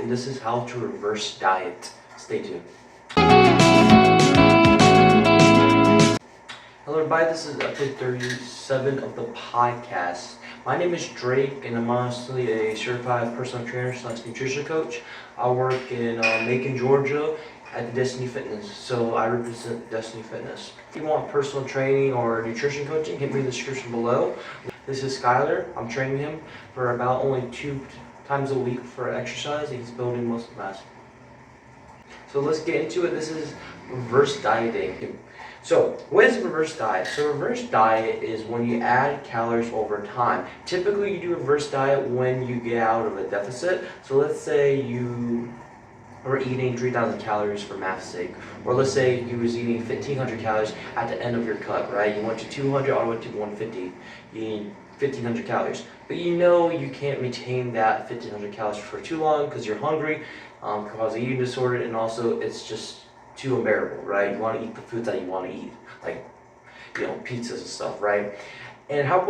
and this is how to reverse diet. Stay tuned. Hello everybody, this is episode 37 of the podcast. My name is Drake, and I'm honestly a certified personal trainer / nutrition coach. I work in Macon, Georgia at the Destiny Fitness, so I represent Destiny Fitness. If you want personal training or nutrition coaching, hit me in the description below. This is Skyler. I'm training him for about only 2 times a week for exercise, and he's building muscle mass. So let's get into it. This is reverse dieting. So what is reverse diet? So reverse diet is when you add calories over time. Typically you do reverse diet when you get out of a deficit. So let's say you were eating 3,000 calories for math's sake. Or let's say you was eating 1,500 calories at the end of your cut, right? You went to 200 all the way to 150. You need 1,500 calories. But you know you can't maintain that 1,500 calories for too long because you're hungry, cause an eating disorder, and also it's just too unbearable, right? You want to eat the foods that you want to eat, like, you know, pizzas and stuff, right? And how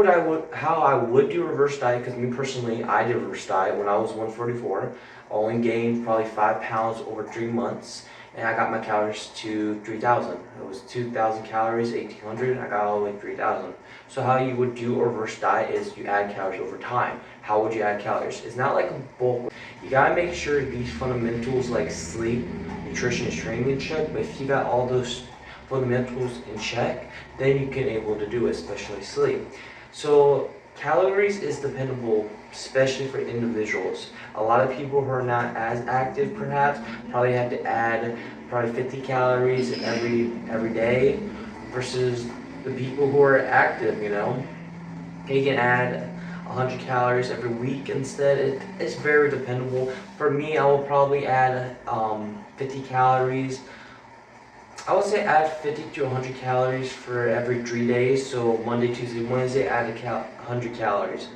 I would do reverse diet, because me personally, I did reverse diet when I was 144. I only gained probably 5 pounds over 3 months, and I got my calories to 3,000. It was 2,000 calories, 1,800, I got all the way 3,000. So how you would do a reverse diet is you add calories over time. How would you add calories? It's not like a bulk. You gotta make sure these fundamentals like sleep, nutrition, is training in check, but if you got all those fundamentals in check, then you can able to do it, especially sleep. So calories is dependable, especially for individuals. A lot of people who are not as active perhaps probably have to add probably 50 calories every day versus the people who are active, you know. You can add 100 calories every week instead. It's very dependable. For me, I will probably add 50 calories. I would say add 50 to 100 calories for every 3 days. So Monday, Tuesday, Wednesday, add 100 calories.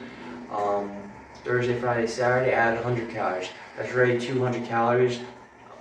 Thursday, Friday, Saturday, add 100 calories. That's already 200 calories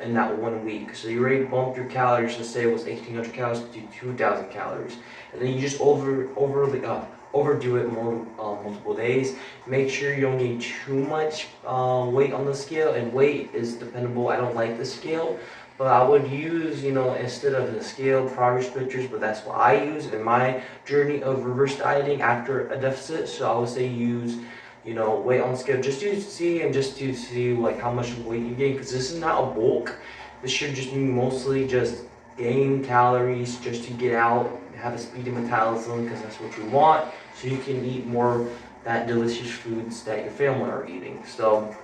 in that 1 week. So you already bumped your calories. Let's say it was 1,800 calories to 2,000 calories. And then you just overdo it multiple days. Make sure you don't gain too much weight on the scale, and weight is dependable. I don't like the scale, but I would use, you know, instead of the scale, progress pictures, but that's what I use in my journey of reverse dieting after a deficit. So I would say use, you know, weight on the scale just to see like how much weight you gain, because this is not a bulk. This should just be mostly just gain calories just to get out, have a speedy metabolism, because that's what you want, so you can eat more that delicious foods that your family are eating. So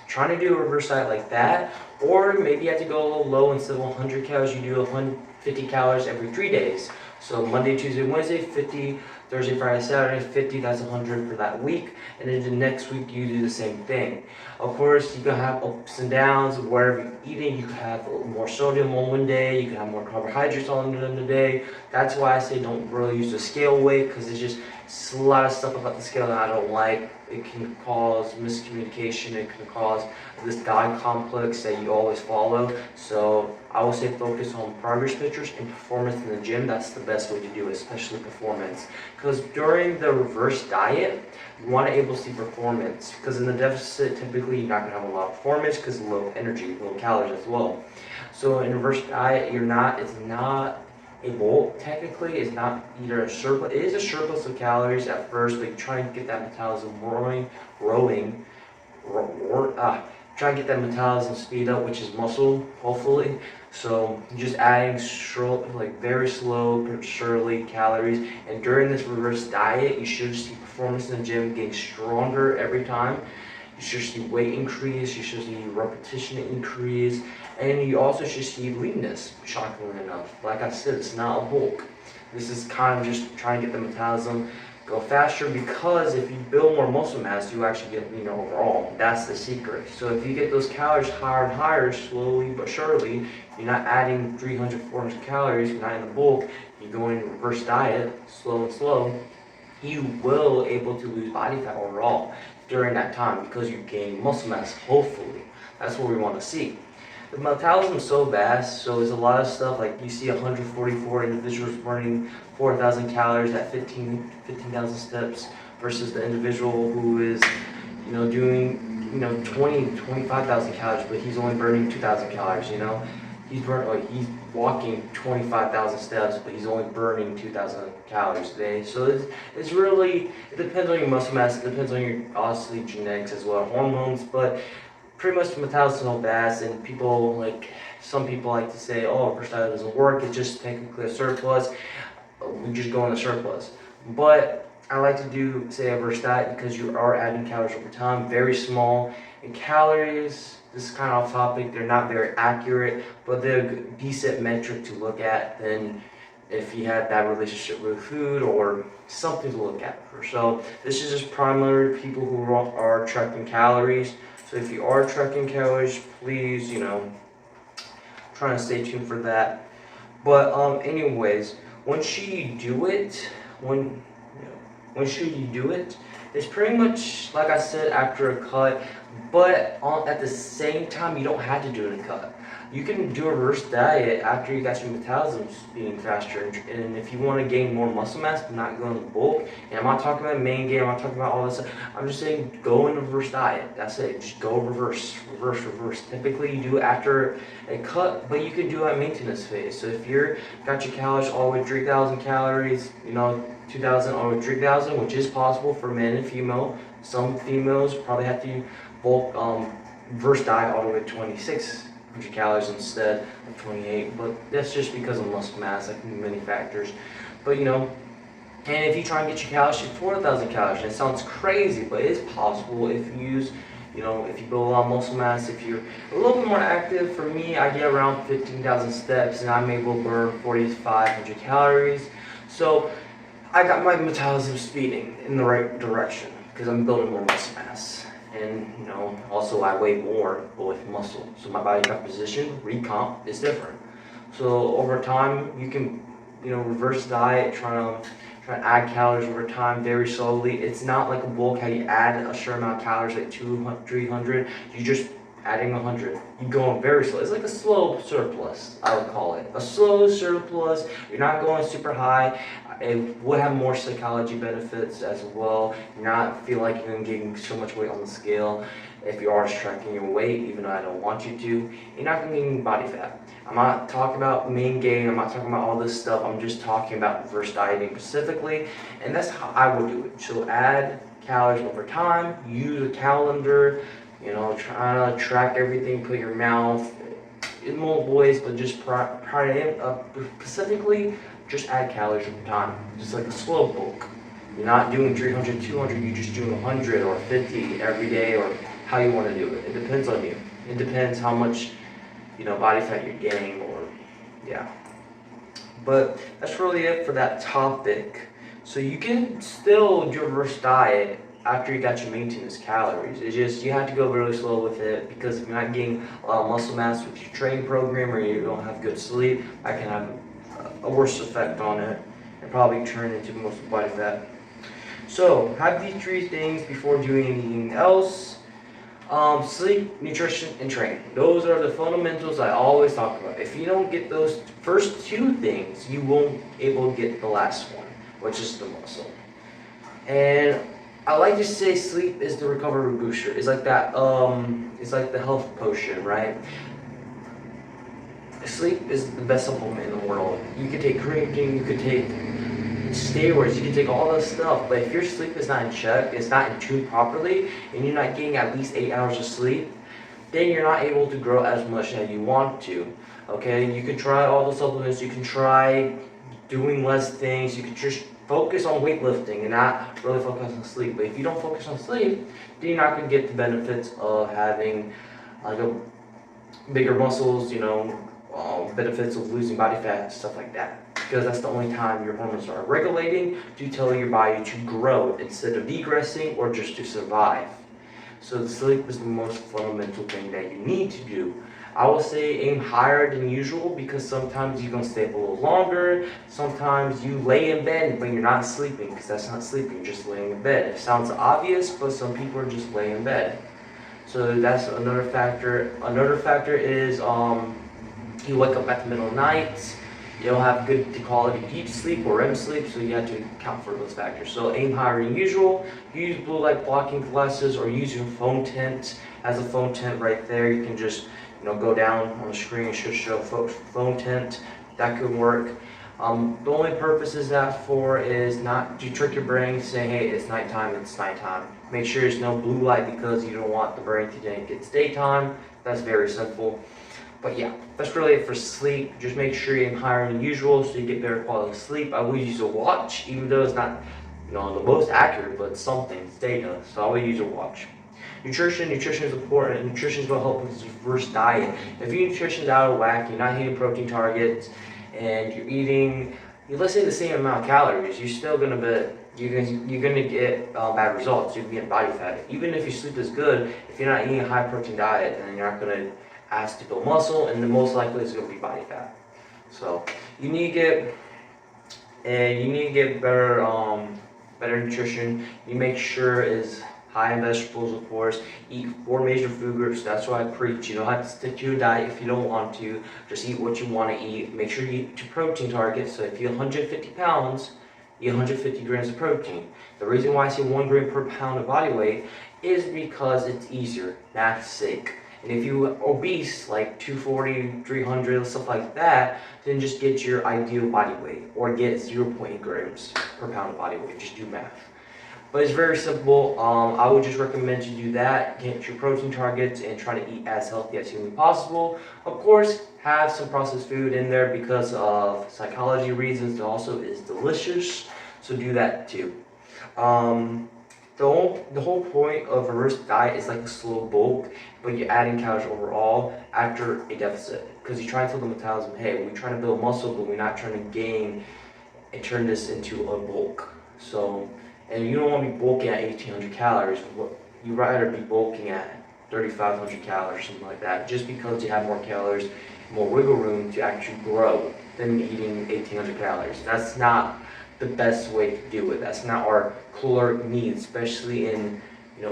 trying to do a reverse diet like that, or maybe you have to go a little low. Instead of 100 calories, you do 150 calories every 3 days. So Monday, Tuesday, Wednesday, 50, Thursday, Friday, Saturday, 50, that's 100 for that week. And then the next week you do the same thing. Of course, you can have ups and downs of wherever you're eating. You can have more sodium on one day, you can have more carbohydrates on the day. That's why I say don't really use the scale weight, because it's a lot of stuff about the scale that I don't like. It can cause miscommunication, it can cause this God complex that you always follow. So I would say focus on progress pictures and performance in the gym. That's the best way to do it, especially performance. Because during the reverse diet, you want to able to see performance. Because in the deficit, typically you're not going to have a lot of performance because low energy, low calories as well. So in reverse diet, it's not a bulk. Technically, it's not either a surplus. It is a surplus of calories at first, but you try and get that metabolism try and get that metabolism speed up, which is muscle, hopefully. So you're just adding very slow but surely calories. And during this reverse diet, you should see performance in the gym getting stronger every time. You should see weight increase, you should see repetition increase, and you also should see leanness, shockingly enough. Like I said, it's not a bulk. This is kind of just trying to get the metabolism go faster, because if you build more muscle mass, you actually get leaner overall. That's the secret. So if you get those calories higher and higher, slowly but surely, you're not adding 300, 400 calories, you're not in the bulk, you're going in reverse diet, slow and slow, you will able to lose body fat overall during that time, because you gain muscle mass, hopefully. That's what we want to see. The metabolism is so vast, so there's a lot of stuff, like you see 144 individuals burning 4,000 calories at 15,000 steps versus the individual who is, you know, doing 25,000 calories, but he's only burning 2,000 calories. He's walking 25,000 steps, but he's only burning 2,000 calories a day. So it depends on your muscle mass. It depends on your obviously genetics as well, hormones, but pretty much the metabolism is all fast. And some people like to say, oh, reverse diet doesn't work. It's just technically a surplus. We just go in a surplus. But I like to do, say, a reverse diet because you are adding calories over time, very small. And calories, this is kind of off topic, they're not very accurate, but they're a decent metric to look at than if you had that relationship with food or something to look at. So this is just primarily people who are tracking calories. So if you are tracking calories, please, trying to stay tuned for that. But anyways, when should you do it? When should you do it? It's pretty much, like I said, after a cut, but at the same time, you don't have to do it in a cut. You can do a reverse diet after you got your metabolism being faster, and if you want to gain more muscle mass, but not go in the bulk. And I'm not talking about main gain, I'm not talking about all this stuff. I'm just saying go in a reverse diet. That's it. Just go reverse. Typically, you do it after a cut, but you can do it at maintenance phase. So if you're got your calories all the way 3,000 calories, 2,000 all the way 3,000, which is possible for men and female. Some females probably have to bulk reverse diet all the way to 2,600 calories instead of 28, but that's just because of muscle mass, like many factors. But and if you try and get your calories to 4,000 calories, and it sounds crazy, but it is possible if you use, if you build a lot of muscle mass, if you're a little bit more active. For me, I get around 15,000 steps, and I'm able to burn 4,500 calories. So I got my metabolism speeding in the right direction because I'm building more muscle mass. And also I weigh more but with muscle. So my body composition, recomp, is different. So over time you can, reverse diet, try to add calories over time very slowly. It's not like a bulk how you add a certain amount of calories, like 200, 300. You just adding 100. You're going very slow. It's like a slow surplus, I would call it. A slow surplus. You're not going super high. It would have more psychology benefits as well. You're not feel like you're going to gain so much weight on the scale. If you are tracking your weight, even though I don't want you to, you're not going to gain body fat. I'm not talking about main gain. I'm not talking about all this stuff. I'm just talking about reverse dieting specifically, and that's how I would do it. So add calories over time. Use a calendar. Try to track everything. Put your mouth in multiple ways, but just specifically, just add calories over time. Just like a slow bulk. You're not doing 300, 200. You're just doing 100 or 50 every day, or how you want to do it. It depends on you. It depends how much, body fat you're gaining, But that's really it for that topic. So you can still do a reverse diet after you got your maintenance calories. It's just you have to go really slow with it, because if you're not getting a lot of muscle mass with your training program, or you don't have good sleep, that can have a worse effect on it and probably turn into most body fat. So have these three things before doing anything else. Sleep, nutrition, and training. Those are the fundamentals I always talk about. If you don't get those first two things, you won't able to get the last one, which is the muscle. And I like to say sleep is the recovery booster. It's like that. It's like the health potion, right? Sleep is the best supplement in the world. You could take creatine, you could take steroids, you can take all this stuff, but if your sleep is not in check, it's not in tune properly, and you're not getting at least 8 hours of sleep, then you're not able to grow as much as you want to. Okay, you can try all the supplements, you can try doing less things, you can just focus on weightlifting and not really focus on sleep. But if you don't focus on sleep, then you're not going to get the benefits of having like a bigger muscles, benefits of losing body fat, stuff like that. Because that's the only time your hormones are regulating to tell your body to grow instead of degressing or just to survive. So the sleep is the most fundamental thing that you need to do. I will say aim higher than usual, because sometimes you're going to stay up a little longer. Sometimes you lay in bed but you're not sleeping, because that's not sleeping, you're just laying in bed. It sounds obvious, but some people are just laying in bed. So that's another factor. Another factor is you wake up at the middle of the night. You don't have good quality deep sleep or REM sleep, so you have to account for those factors. So aim higher than usual, use blue light blocking glasses, or use your phone tent. As a phone tent right there, you can just go down on the screen and show phone tent. That could work. The only purpose is that for is not to trick your brain saying, hey, it's nighttime, it's nighttime. Make sure there's no blue light because you don't want the brain to think it's daytime. That's very simple. But yeah, that's really it for sleep. Just make sure you aim higher than usual so you get better quality sleep. I would use a watch, even though it's not the most accurate, but it's something, it's data. So I would use a watch. Nutrition is important. Nutrition is going to help with your first diet. If your nutrition is out of whack, you're not hitting protein targets, and you're listing the same amount of calories, you're still going to get bad results. You're going to get body fat. Even if your sleep is good, if you're not eating a high protein diet, then you're not going to ask to build muscle, and then most likely it's going to be body fat. So you need to get better nutrition. You make sure it's high in vegetables, of course. Eat 4 major food groups. That's why I preach. You don't have to stick to your diet if you don't want to. Just eat what you want to eat. Make sure you eat your protein target. So if you're 150 pounds, eat 150 grams of protein. The reason why I say 1 gram per pound of body weight is because it's easier. Math's sake. And if you're obese, like 240, 300, stuff like that, then just get your ideal body weight or get 0.8 grams per pound of body weight. Just do math. But it's very simple. I would just recommend you do that. Get your protein targets and try to eat as healthy as humanly possible. Of course, have some processed food in there because of psychology reasons. It also is delicious, so do that too. The whole point of a reverse diet is like a slow bulk, but you're adding calories overall after a deficit. Because you're trying to tell the metabolism, hey, we're trying to build muscle, but we're not trying to gain and turn this into a bulk. So, and you don't want to be bulking at 1,800 calories. You'd rather be bulking at 3,500 calories or something like that, just because you have more calories, more wiggle room to actually grow than eating 1,800 calories. That's not the best way to do it. That's not our caloric needs, especially in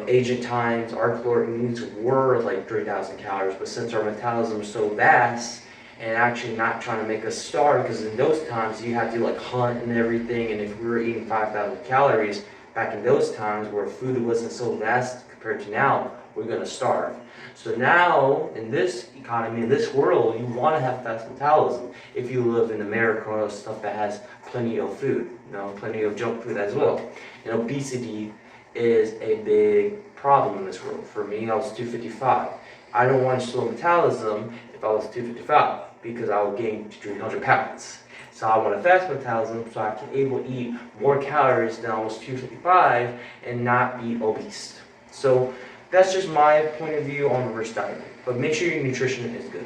ancient times. Our caloric needs were like 3,000 calories, but since our metabolism is so vast and actually not trying to make us starve, because in those times you had to like hunt and everything, and if we were eating 5,000 calories back in those times where food wasn't so vast compared to now, we're going to starve. So now, in this economy, in this world, you want to have fast metabolism. If you live in America or stuff that has plenty of food, plenty of junk food as well. And obesity is a big problem in this world. For me, I was 255. I don't want to slow metabolism if I was 255 because I would gain 300 pounds. So I want a fast metabolism so I can able to eat more calories than I was 255 and not be obese. So that's just my point of view on reverse dieting. But make sure your nutrition is good.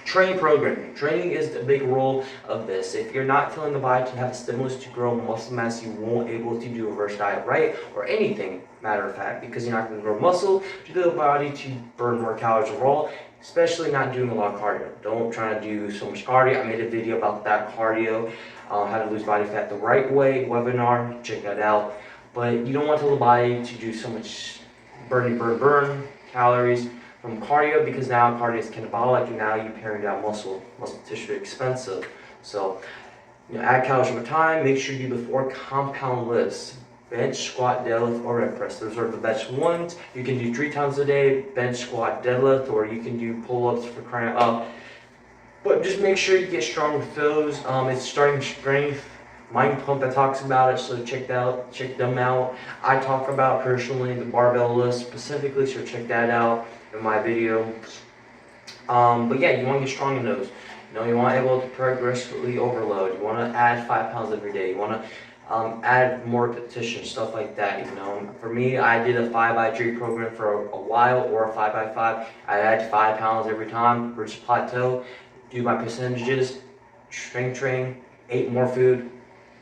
Training programming. Training is the big role of this. If you're not telling the body to have a stimulus to grow muscle mass, you won't able to do a reverse diet right, or anything, matter of fact, because you're not going to grow muscle to the body to burn more calories overall, especially not doing a lot of cardio. Don't try to do so much cardio. I made a video about that cardio, how to lose body fat the right way, webinar, check that out. But you don't want to tell the body to do so much burn calories from cardio, because now cardio is catabolic and now you're paring down muscle tissue expensive. So add calories over time. Make sure you do the 4 compound lifts: bench, squat, deadlift, or rep press. Those are the best ones. You can do 3 times a day: bench, squat, deadlift, or you can do pull-ups for crying out. But just make sure you get strong with those. It's starting strength. Mind Pump that talks about it, so check them out. I talk about personally the barbell list specifically, so check that out in my video. But yeah, you want to get strong in those. You want to be able to progressively overload. You want to add 5 pounds every day. You want to add more repetitions, stuff like that. For me, I did a 5x3 program for a while, or a 5x5. I add 5 pounds every time, reach plateau, do my percentages, strength train, ate more food,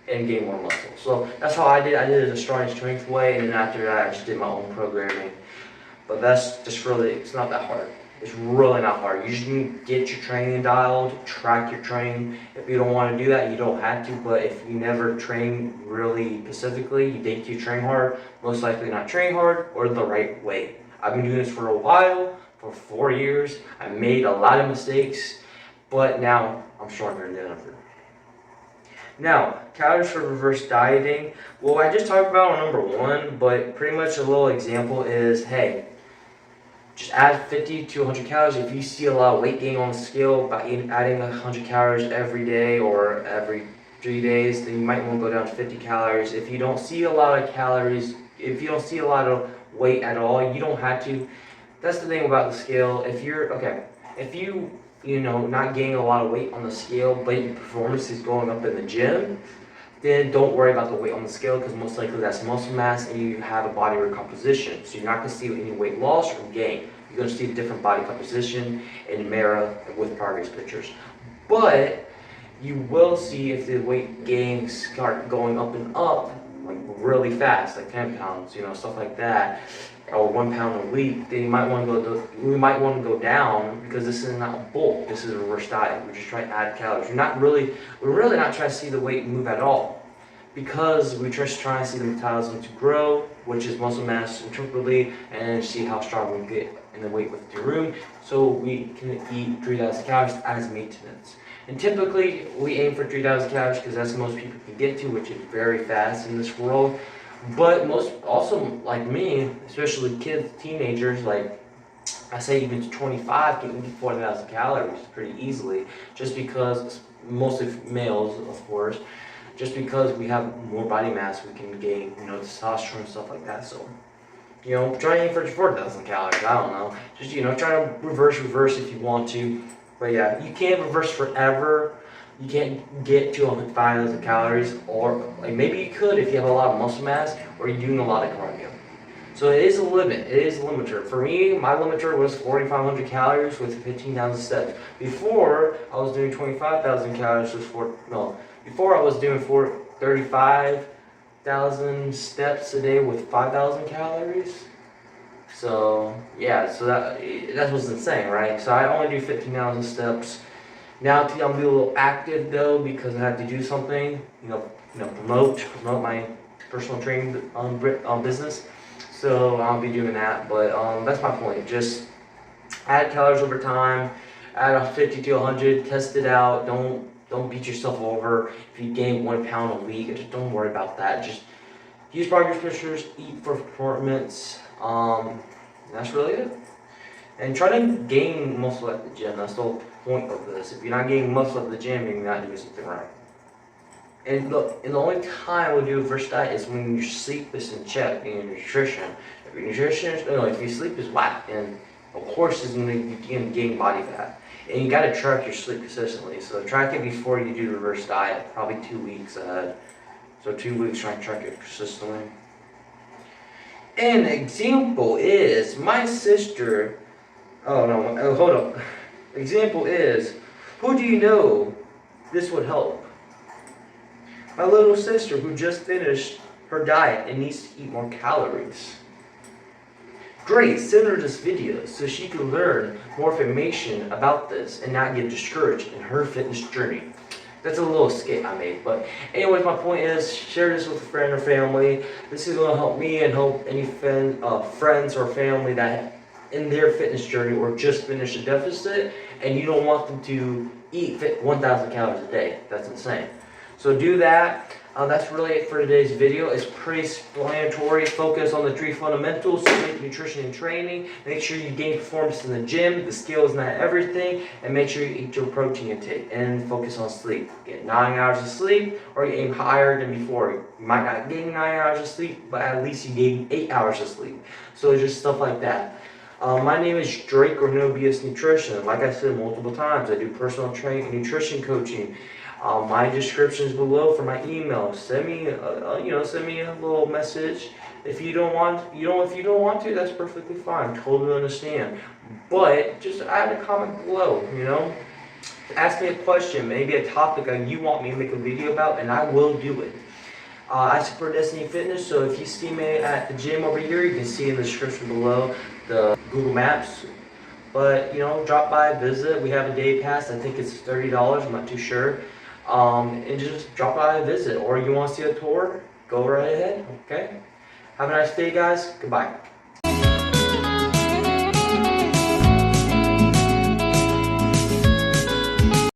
and gain more muscle. So that's how I did. I did it the strong strength way, and then after that I just did my own programming. But that's just really, it's not that hard. It's really not hard. You just need to get your training dialed, track your training. If you don't want to do that, you don't have to. But if you never train really specifically, you think you train hard, most likely not train hard or the right way. I've been doing this for a while, for 4 years. I made a lot of mistakes, but now I'm stronger than ever. Now, calories for reverse dieting. Well, I just talked about on number 1, but pretty much a little example is, hey, just add 50 to 100 calories. If you see a lot of weight gain on the scale by adding 100 calories every day or every 3 days, then you might want to go down to 50 calories. If you don't see a lot of calories, if you don't see a lot of weight at all, you don't have to. That's the thing about the scale. If you know, not gaining a lot of weight on the scale, but your performance is going up in the gym, then don't worry about the weight on the scale, because most likely that's muscle mass and you have a body recomposition. So you're not going to see any weight loss or gain. You're going to see a different body composition in the mirror with progress pictures. But you will see if the weight gains start going up and up, like really fast, like 10 pounds, you know, stuff like that, or 1 pound a week, then you might want to go down, because this is not a bulk, this is a reverse diet. We're just trying to add calories. We're really not trying to see the weight move at all, because we're just trying to see the metabolism to grow, which is muscle mass interpretally, and see how strong we get in the weight with the room, so we can eat 3,000 calories as maintenance. And typically, we aim for 3,000 calories because that's the most people can get to, which is very fast in this world. But most, also like me, especially kids, teenagers, like I say even to 25 can eat 4,000 calories pretty easily, just because, mostly males of course, just because we have more body mass, we can gain, you know, testosterone and stuff like that. So, you know, try and aim for 4,000 calories, I don't know. Just, you know, try to reverse if you want to. But yeah, you can't reverse forever. You can't get to 5,000 calories, or like maybe you could if you have a lot of muscle mass or you're doing a lot of cardio. So it is a limit. It is a limiter. For me, my limiter was 4,500 calories with 15,000 steps. Before I was doing 25,000 calories before I was doing 35,000 steps a day with 5,000 calories. So yeah, so that was insane, right? So I only do 15,000 steps. Now I'm being a little active though, because I have to do something, promote my personal training business. So I'll be doing that. But that's my point. Just add calories over time. Add a 50 to 100. Test it out. Don't beat yourself over if you gain 1 pound a week. Just don't worry about that. Just use progress pictures. Eat for performance. That's really it. And try to gain muscle at the gym. That's the whole point of this. If you're not gaining muscle at the gym, you're not doing something right. And look, and the only time we do a reverse diet is when your sleep is in check and your nutrition. If your sleep is whack, and of course it's going to gain body fat. And you got to track your sleep consistently. So track it before you do the reverse diet, probably 2 weeks ahead. So 2 weeks, try and track it consistently. An example is my sister. Oh no, hold up. Example is, who do you know this would help? My little sister who just finished her diet and needs to eat more calories. Great, send her this video so she can learn more information about this and not get discouraged in her fitness journey. That's a little skit I made, but anyways, my point is, share this with a friend or family. This is going to help me and help any friends or family that in their fitness journey or just finished a deficit, and you don't want them to eat 1,000 calories a day. That's insane. So do that. That's really it for today's video. It's pretty explanatory. Focus on the 3 fundamentals: sleep, nutrition, and training. Make sure you gain performance in the gym. The scale is not everything. And make sure you eat your protein intake. And focus on sleep. Get 9 hours of sleep, or you aim higher than before. You might not gain 9 hours of sleep, but at least you gain 8 hours of sleep. So just stuff like that. My name is Drake, or NoBSNutirition. Like I said multiple times, I do personal training and nutrition coaching. My description is below for my email. Send me a little message. If you don't want to, that's perfectly fine. Totally understand. But just add a comment below. Ask me a question, maybe a topic that you want me to make a video about, and I will do it. I support Destiny Fitness, so if you see me at the gym over here, you can see in the description below the Google Maps. But drop by, visit. We have a day pass. I think it's $30. I'm not too sure. And just drop by and visit. Or you want to see a tour? Go right ahead. Okay. Have a nice day, guys. Goodbye.